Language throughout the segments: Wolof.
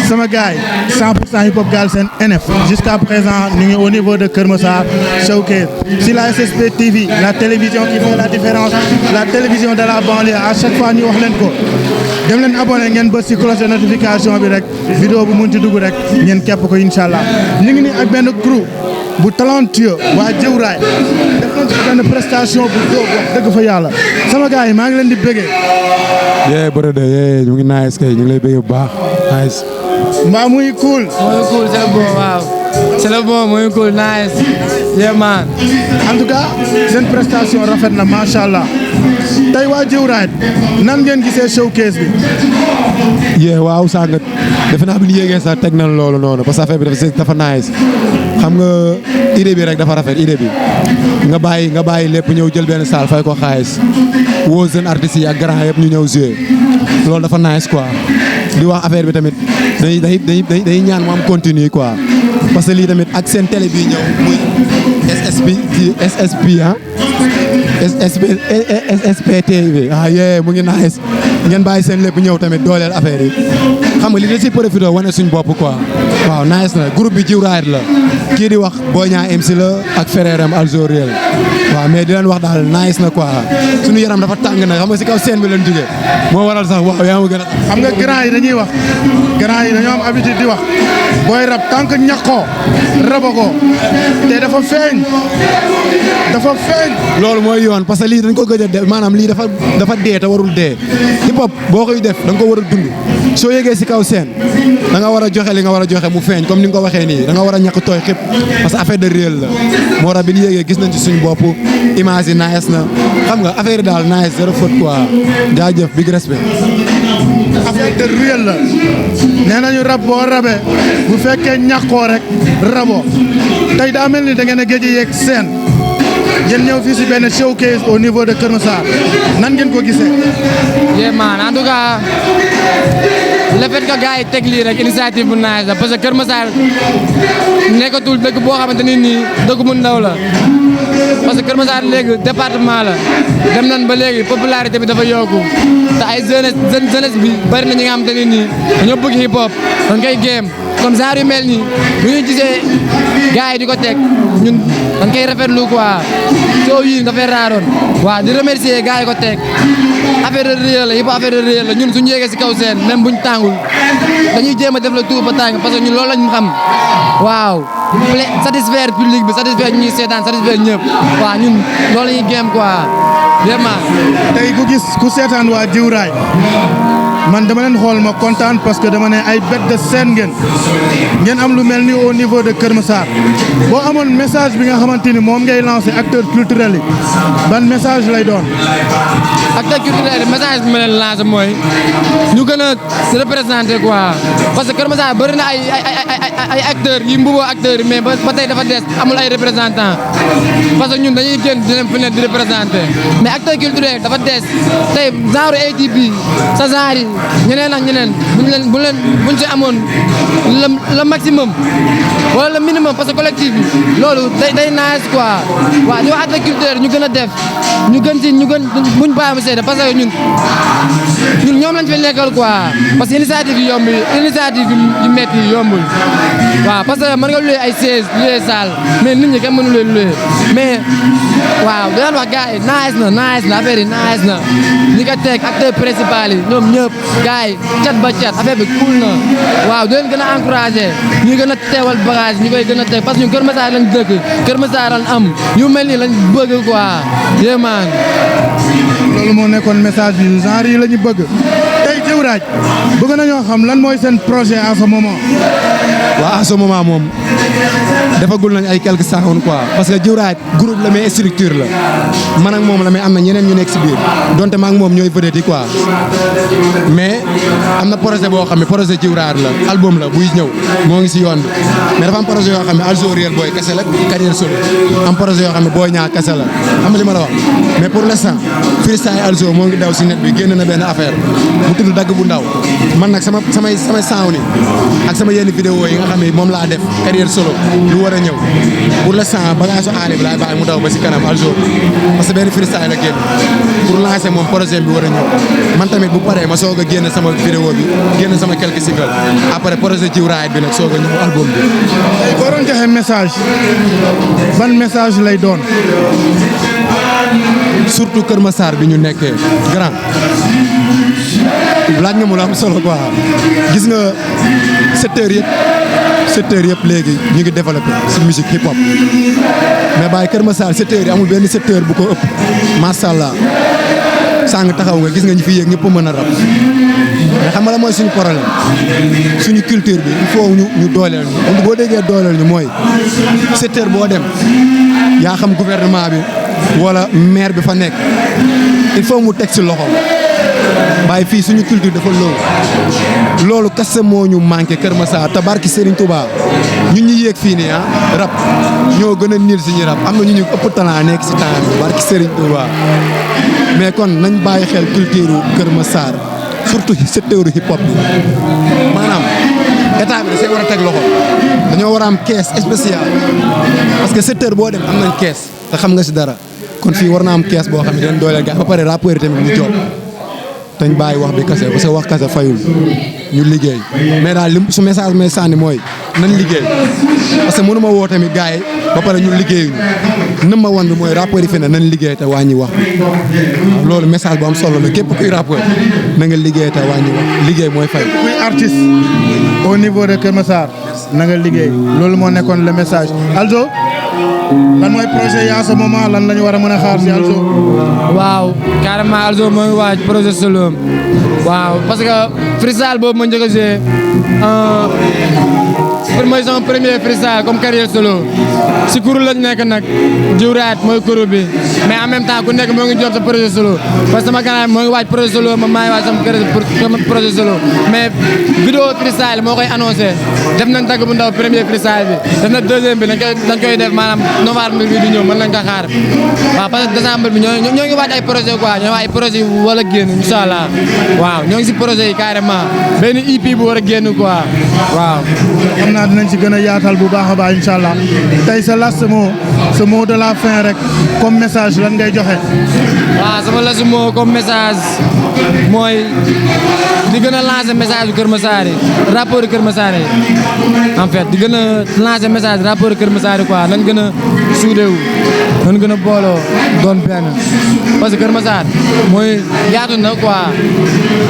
Sama gars 100% hip hop Galsen NF jusqu'à présent nous sommes au niveau de Keur Massar Showcase si la SSP TV la télévision qui fait la différence la télévision de la banlieue à chaque fois ñu wax leen ko dem leen abonné ngeen bës ci cloche de notification bi rek vidéo bu mën ci dugg rek ngeen képp ko inshallah ñu ngi ni ak benn crew bu talentueux waa Jëwraay def nañ ci benn prestation bu dóob wax dëgg fa yàlla sama gars yi maa ngi leen di bëggee yee brother yee ñu ngi nice kay ñu ngi lay bëggee bu baax nice mbaa muy cool c'est le bon waaw c'est le bon muy cool nice yeah man en tout cas seen prestation rafet na macha allah tey waa Jëwraay nan ngeen gisee showcase bi yee waaw sànq defe naa bi ñu yéegee sax teg nañ loolu noonu parce que affaire bi dafa nice xam nga idée bi rek dafa rafet idée bi nga bàyyi lépp ñëw jël benn salle fay ko xaalis woo jeune artistes yi ak grand yëpp ñu ñëw jouer loolu dafa nice quoi di wax affaire bi tamit dañuy ñaan mu am continue quoi parce que lii tamit ak seen télé bii ñëw muy SSP ah SSPTV yee mu ngi nice ngeen bàyyi seen lépp ñëw tamit dooleel affaire yi xam nga li da ci profité wane suñ bopp quoi waaw nice na groupe bi Jëwraay la kii di wax Boña MC la ak frère am Algériel waaw mais di leen wax daal nice na quoi suñu yaram dafa tàng na xam nga si kaw scène bi leen jógee moo waral sax waaw yaa ma gën a xam nga grand yi dañuy wax grand yi dañoo am habitude di wax booy rab tant que ñaqoo rabagoo te dafa feeñ loolu mooy yoon parce que lii dañ ko gëj a def maanaam lii dafa dee te warul dee hip hop boo koy def da nga ko war a dund soo yegee si kaw scène da nga war a joxe li nga war a joxe mu feeñ comme ni nga ko waxee nii da nga war a ñàkk tooy xëpp parce que affaire de réel la moo tax bi ñu yegee gis nañ ci suñu bopp image yi nice na xam nga affaire yi daal nice zéro faute quoi jaajëf big respect affaire de réel la nee nañu rab boo rabee bu fekkee ñàkkoo rek raboo tey daa mel ni da ngeen a géej yeeg scène ngeen ñëw fii si benn showcase au niveau de Keur Massar nan ngeen ko gisee. yeah man en tout cas le fait que gars yi teg lii rek initiative bu naaj la parce que Kër Massar nekkatul dëkk boo xamante ni nii dëkk mu ndaw la parce que Kër Massar léegi département la dem nañ ba léegi popularité bi dafa yokku te ay jeunesse bi bari na ñi nga xamante ni nii dañoo bëgg hip hop dañ koy game comme genre yu mel nii bu ñu gisee gars yi di ko teg ñun dañ koy rafetlu quoi soo yi dafay raaroon waaw di remercier gars yi ko teg affaire de réel la yëpp affaire de réel la ñun suñu yéegee si kaw seen même buñ tàngul dañuy jéem a def le tout ba tàng parce que ñun loolu lañ xam waaw satisfaire public bi satisfaire ñuy seetaan satisfaire ñëpp waaw ñun loolu la ñuy game quoi vraiment. tey ku seetaan waa Diouray man dama leen xool ma kontaan parce que dama ne ay bête de scène ngeen am lu mel ni au niveau de Kër Massar boo amoon message bi nga xamante ni moom ngay lancé acteurs culturels yi ban message lay doon. acteurs culturels yi message bi ma leen lancé mooy ñu gën a se représenter quoi parce que Kër Massar bëri na ay acteurs yi mbuboo acteurs yi mais ba tey dafa des amul ay représentants parce que ñun dañuy génn di leen fu ne di représenter mais acteurs culturels dafa des tey genre ATP sa genre yi ñeneen ak ñeneen buñ ci amoon le maximum wala le minimum parce que collectif bi loolu day nice quoi waaw ñu wax acteur culturel ñu gën a def ñu gën buñ bàyyi mu seede parce que ñun ñoom lañ fi nekkal quoi parce que initiative yi yomb initiative yu métti yi yombul waaw parce que mën nga louer ay siège louer salle mais nit ñi kenn mënu leen louer mais waaw da daan wax gars yi nice na affaire yi nice na ñi ko teg acteur principal yi ñoom ñëpp gars yi cat ba cat affaire bi cool na waaw di leen gën a encouragé ñu gën a teewal bagage ñu koy gën a teg parce que ñun Kër Massar lañ dëkk Kër Massar lañ am yu mel nii lañ bëgg quoi yéemaan loolu moo nekkoon message bi genre yi la ñu bëgg tey Diouray bëgg nañoo xam lan mooy seen projet à ce moment. waaw à ce moment moom defagul nañ ay quelques secondes quoi parce que Diouray groupe la mais structure la man ak moom la mais am na ñeneen ñu nekk si biir donte ma ak moom ñooy vedette yi quoi mais am na projet boo xam ne projet Diouray la album la buy ñëw moo ngi si yoon bi mais dafa am projet yoo xam ne Alzo Réel Boy kese la carrière solo am projet yoo xam ne Boy Niang kese la xam nga li ma la wax mais pour l'instant freestyle Alzo moo ngi daw si net bi génn na benn affaire bu tudd dagg bu ndaw man nag samay sound ak sama yenn vidéo yi nga xam ne moom laa def carrière solo lu war a ñëw pour l'instant bagage aale bi laay bàyyi mu daw ba si kanam Alzo parce que benn freestyle la génn pour lancer moom projet bi war a ñëw man tamit bu paree ma soog a génn sama vidéo bi génn sama quelques singles après projet Diouray bi nag soog a ñëw album bi. boo doon joxe message ban message lay doon. surtout Kër Massar bi ñu nekkee grand laaj nga mu la am solo quoi gis nga secteur yëpp léegi ñu ngi développé si musique hip hop mais bàyyi Kër Massar secteur yi amul benn secteur bu ko ëpp macha allah sàng taxaw nga gis nga ñu fi yéeg ñëpp mën a rap mais xam nga la mooy suñu problème suñu culture bi il faut ñu dooleel ñu boo déggee dooleel ñu mooy secteur boo dem yaa xam gouvernement bi wala maire bi fa nekk il faut mu teg si loxo bàyyi fii suñu culture dafa loolu kese moo ñu manqué Kër Massar te barki Serigne Touba ñun ñi yéeg fii nii rap ñoo gën a niil si ñu rap am na ñu ëpp talent nekk si temps bi barki Serigne Touba mais kon nañ bàyyi xel culture Kër Massar surtout secteur hip hop bi maanaam état bi da see war a teg loxo dañoo war a am caisse spéciale parce que secteur boo dem am nañ caisse te xam nga si dara kon fii war na am caisse boo xam ne dañ dooleel gars ba pare rappeurs tamit ñu job dañ bàyyi wax bi kase parce que wax kase fayul ñu liggéey mais daal li su message may sànni mooy nañ liggéey parce que mënu ma woo tamit gars yi ba pare ñu liggéeyuñu na ma wan bi mooy rappeurs yi fi ne nañ liggéey te wàññi wax waaw loolu message bu am solo la képp kuy rappeur na nga liggéey te wàññi wax liggéey mooy fay. kuy artiste au niveau de Kër Massar na nga liggéey loolu moo nekkoon le message Alzo lan mooy projet yi en ce moment lan la ñu war a mën a xaar si Alzo. waaw carrément Alzo moo ngi waaj projet solo waaw parce que freestyle boobu ma njëkk a joué mooy sama premier freestyle comme carrière solo si kuréel lañ nekk nag jiwraat mooy kuréel bi mais en même temps ku nekk moo ngi job sa projet solo parce que sama gànnaay moo ngi waaj projet solo ma maa ngi waaj sama projet solo mais vidéo freestyle moo koy annoncé def nañ dagg bu ndaw premier freestyle bi def na deuxième bi dañ koy def maanaam novembre bi di ñëw mën nañ ko xaar waaw parce que décembre bi ñoo ngi waaj ay projet quoi ñoo ay projet yu war a génn incha allah waaw ñoo ngi si projet yi carrément benn EP bu war a génn quoi waaw. xam naa dinañ ci gën a yaatal bu baax a baax incha allah tey sa last mot ce mot de la fin rek comme message lan ngay joxe. waaw sama last mot comme message mooy di gën a lancer message Kër Massar yi rapport Kër Massar yi en fait di gën a lancer message rapport Kër Massar yi quoi nañ gën a suudewu nañ gën a booloo doon benn parce que Kër Massar mooy yaatu na quoi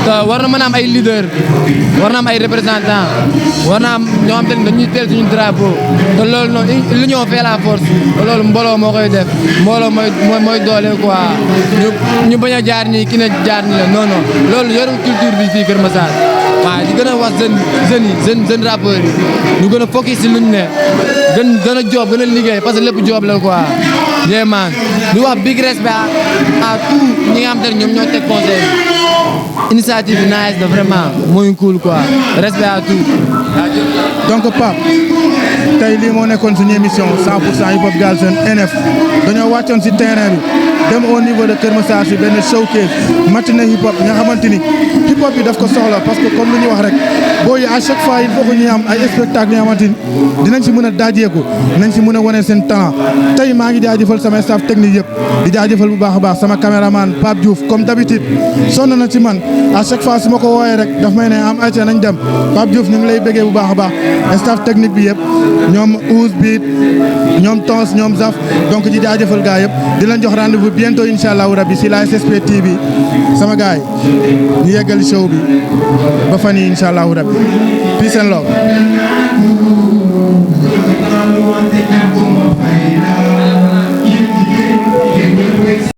te war na mën a am ay leader war na am ay représentant war na am ñoo xam te ne dañuy teel suñu drapeau te loolu noonu l'union fait la force te loolu mbooloo moo koy def mbooloo mooy doole quoi ñu bañ a jaar nii ki ne jaar ni la non non loolu yorul culture bi fii Kër Massar waaw di gën a wax jeune rappeurs yi ñu gën a focus si luñ ne gën a job gën a liggéey parce que lépp job la quoi yee man di wax big respect à tout ñi nga xam te ne ñoom ñoo teg conseil initiative bi nice de vraiment mooy cool quoi respect à tout. donc Pape tey lii moo nekkoon suñu émission 100% hip hop Galsen NF dañoo wàccoon si terrain bi dem au niveau de Kër Massar si benn showcase matinée hip hop nga xamante ni hip hop bi daf ko soxla parce que comme lu ñu wax rek booy à chaque fois il faut que ñuy am ay spectacle yoo xamante ni dinañ si mën a daajeeku dinañ si mën a wane seen talent tey maa ngi jaajëfal sama staff technique yëpp di jaajëfal bu baax a baax sama caméraman Pape Diouf comme d'habitude sonn na ci man à chaque fois su ma ko wooyee rek daf may ne am ayca nañ dem Pape Diouf ñu ngi lay bëggee bu baax a baax staff technique bi yëpp ñoom Ouz Beat ñoom Tons ñoom Zaf donc di jaajëfal gaa yëpp di leen jox rendez-vous bientôt incha allahu rabbi si la SSP TV sama gaay ñu yeggali show bi ba fan yi incha allahu rabbi peace and love